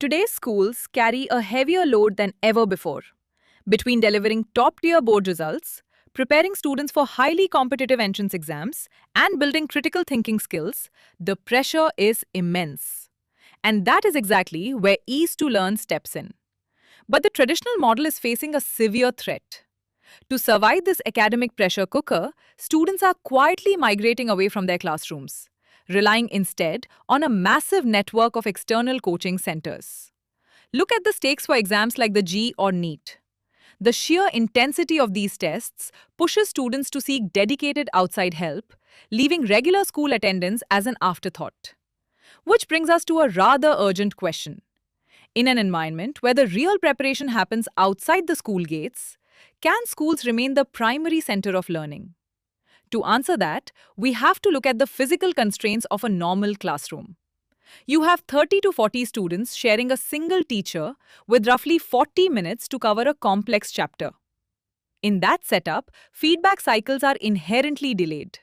Today's schools carry a heavier load than ever before. Between delivering top tier board results, preparing students for highly competitive entrance exams, and building critical thinking skills, the pressure is immense. And that is exactly where Ease to Learn steps in. But the traditional model is facing a severe threat. To survive this academic pressure cooker, students are quietly migrating away from their classrooms, relying instead on a massive network of external coaching centers. Look at the stakes for exams like the G or NEET. The sheer intensity of these tests pushes students to seek dedicated outside help, leaving regular school attendance as an afterthought. Which brings us to a rather urgent question. In an environment where the real preparation happens outside the school gates, can schools remain the primary center of learning? To answer that, we have to look at the physical constraints of a normal classroom. You have 30 to 40 students sharing a single teacher with roughly 40 minutes to cover a complex chapter. In that setup, feedback cycles are inherently delayed.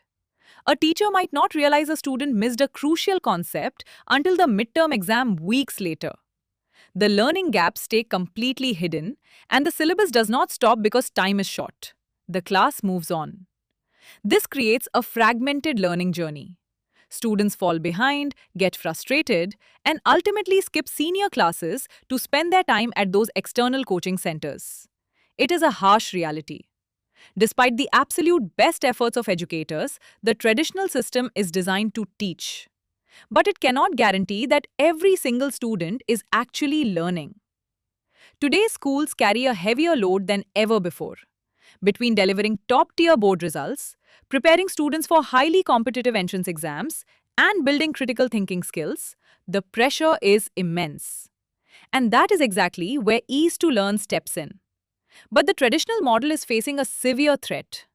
A teacher might not realize a student missed a crucial concept until the midterm exam weeks later. The learning gaps stay completely hidden, and the syllabus does not stop because time is short. The class moves on. This creates a fragmented learning journey. Students fall behind, get frustrated, and ultimately skip senior classes to spend their time at those external coaching centers. It is a harsh reality. Despite the absolute best efforts of educators, the traditional system is designed to teach. But it cannot guarantee that every single student is actually learning. Today's schools carry a heavier load than ever before. Between delivering top-tier board results, preparing students for highly competitive entrance exams, and building critical thinking skills, the pressure is immense. And that is exactly where Ease to Learn steps in. But the traditional model is facing a severe threat.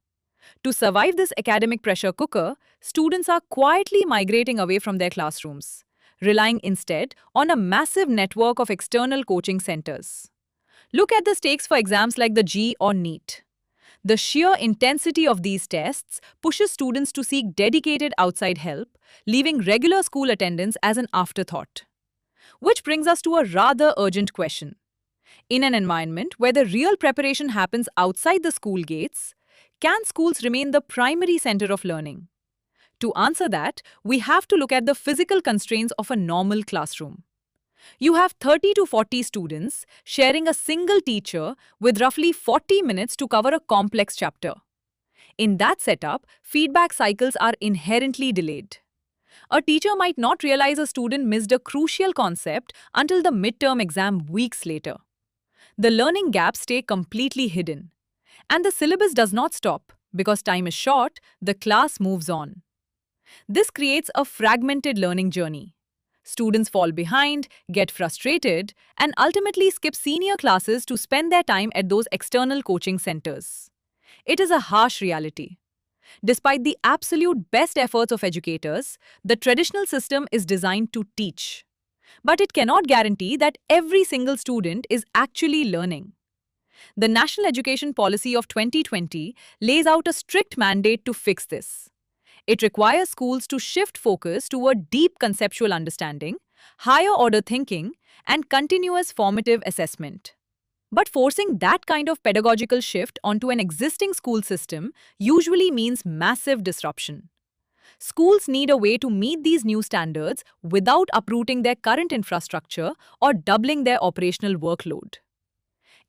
To survive this academic pressure cooker, students are quietly migrating away from their classrooms, relying instead on a massive network of external coaching centers. Look at the stakes for exams like the G or NEET. The sheer intensity of these tests pushes students to seek dedicated outside help, leaving regular school attendance as an afterthought. Which brings us to a rather urgent question. In an environment where the real preparation happens outside the school gates, can schools remain the primary center of learning? To answer that, we have to look at the physical constraints of a normal classroom. You have 30 to 40 students sharing a single teacher with roughly 40 minutes to cover a complex chapter. In that setup, feedback cycles are inherently delayed. A teacher might not realize a student missed a crucial concept until the midterm exam weeks later. The learning gaps stay completely hidden. And the syllabus does not stop. Because time is short, the class moves on. This creates a fragmented learning journey. Students fall behind, get frustrated, and ultimately skip senior classes to spend their time at those external coaching centers. It is a harsh reality. Despite the absolute best efforts of educators, the traditional system is designed to teach. But it cannot guarantee that every single student is actually learning. The National Education Policy of 2020 lays out a strict mandate to fix this. It requires schools to shift focus toward deep conceptual understanding, higher order thinking, and continuous formative assessment. But forcing that kind of pedagogical shift onto an existing school system usually means massive disruption. Schools need a way to meet these new standards without uprooting their current infrastructure or doubling their operational workload.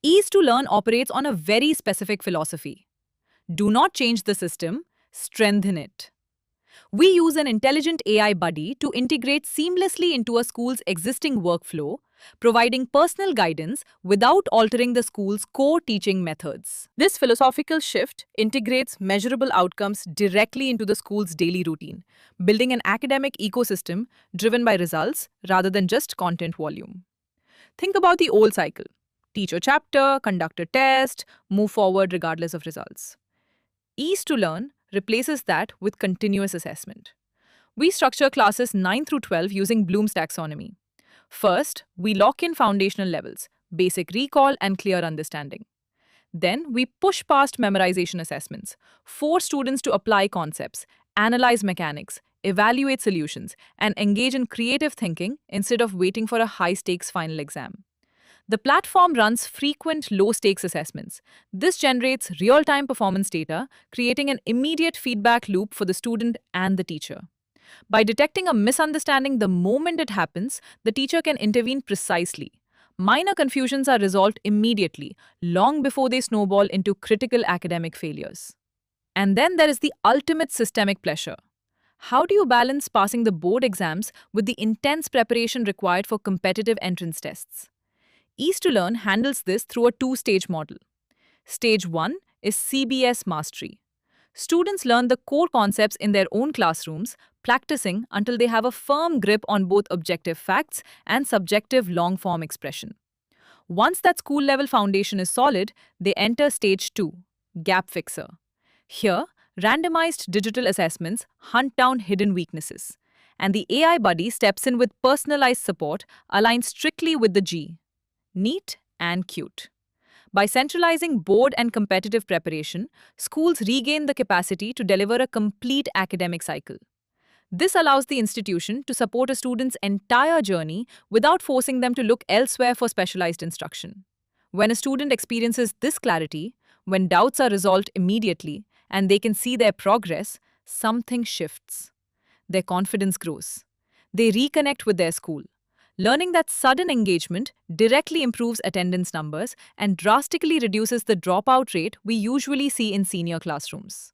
Ease to Learn operates on a very specific philosophy. Do not change the system, strengthen it. We use an intelligent AI buddy to integrate seamlessly into a school's existing workflow, providing personal guidance without altering the school's core teaching methods. This philosophical shift integrates measurable outcomes directly into the school's daily routine, building an academic ecosystem driven by results rather than just content volume. Think about the old cycle. Teach a chapter, conduct a test, move forward regardless of results. Ease to Learn replaces that with continuous assessment. We structure classes 9 through 12 using Bloom's taxonomy. First, we lock in foundational levels, basic recall and clear understanding. Then, we push past memorization assessments, force students to apply concepts, analyze mechanics, evaluate solutions, and engage in creative thinking instead of waiting for a high stakes final exam. The platform runs frequent low stakes assessments. This generates real time performance data, creating an immediate feedback loop for the student and the teacher. By detecting a misunderstanding the moment it happens, the teacher can intervene precisely. Minor confusions are resolved immediately, long before they snowball into critical academic failures. And then there is the ultimate systemic pressure. How do you balance passing the board exams with the intense preparation required for competitive entrance tests? Ease to Learn handles this through a two-stage model. Stage 1 is CBS Mastery. Students learn the core concepts in their own classrooms, practicing until they have a firm grip on both objective facts and subjective long-form expression. Once that school-level foundation is solid, they enter Stage 2, Gap Fixer. Here, randomized digital assessments hunt down hidden weaknesses, and the AI buddy steps in with personalized support aligned strictly with the G. Neat and cute. By centralizing board and competitive preparation, schools regain the capacity to deliver a complete academic cycle. This allows the institution to support a student's entire journey without forcing them to look elsewhere for specialized instruction. When a student experiences this clarity, when doubts are resolved immediately and they can see their progress, something shifts. Their confidence grows. They reconnect with their school. Learning that sudden engagement directly improves attendance numbers and drastically reduces the dropout rate we usually see in senior classrooms.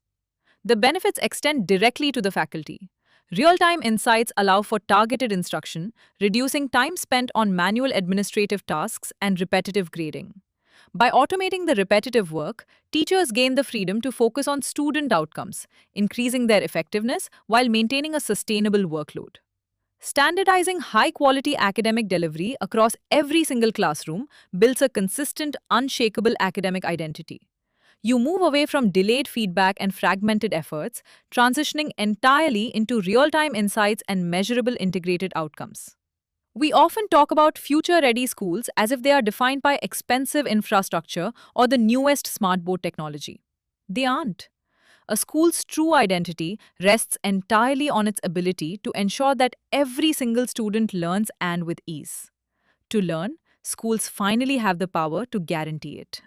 The benefits extend directly to the faculty. Real-time insights allow for targeted instruction, reducing time spent on manual administrative tasks and repetitive grading. By automating the repetitive work, teachers gain the freedom to focus on student outcomes, increasing their effectiveness while maintaining a sustainable workload. Standardizing high-quality academic delivery across every single classroom builds a consistent, unshakable academic identity. You move away from delayed feedback and fragmented efforts, transitioning entirely into real-time insights and measurable integrated outcomes. We often talk about future-ready schools as if they are defined by expensive infrastructure or the newest smartboard technology. They aren't. A school's true identity rests entirely on its ability to ensure that every single student learns and with ease. To learn, schools finally have the power to guarantee it.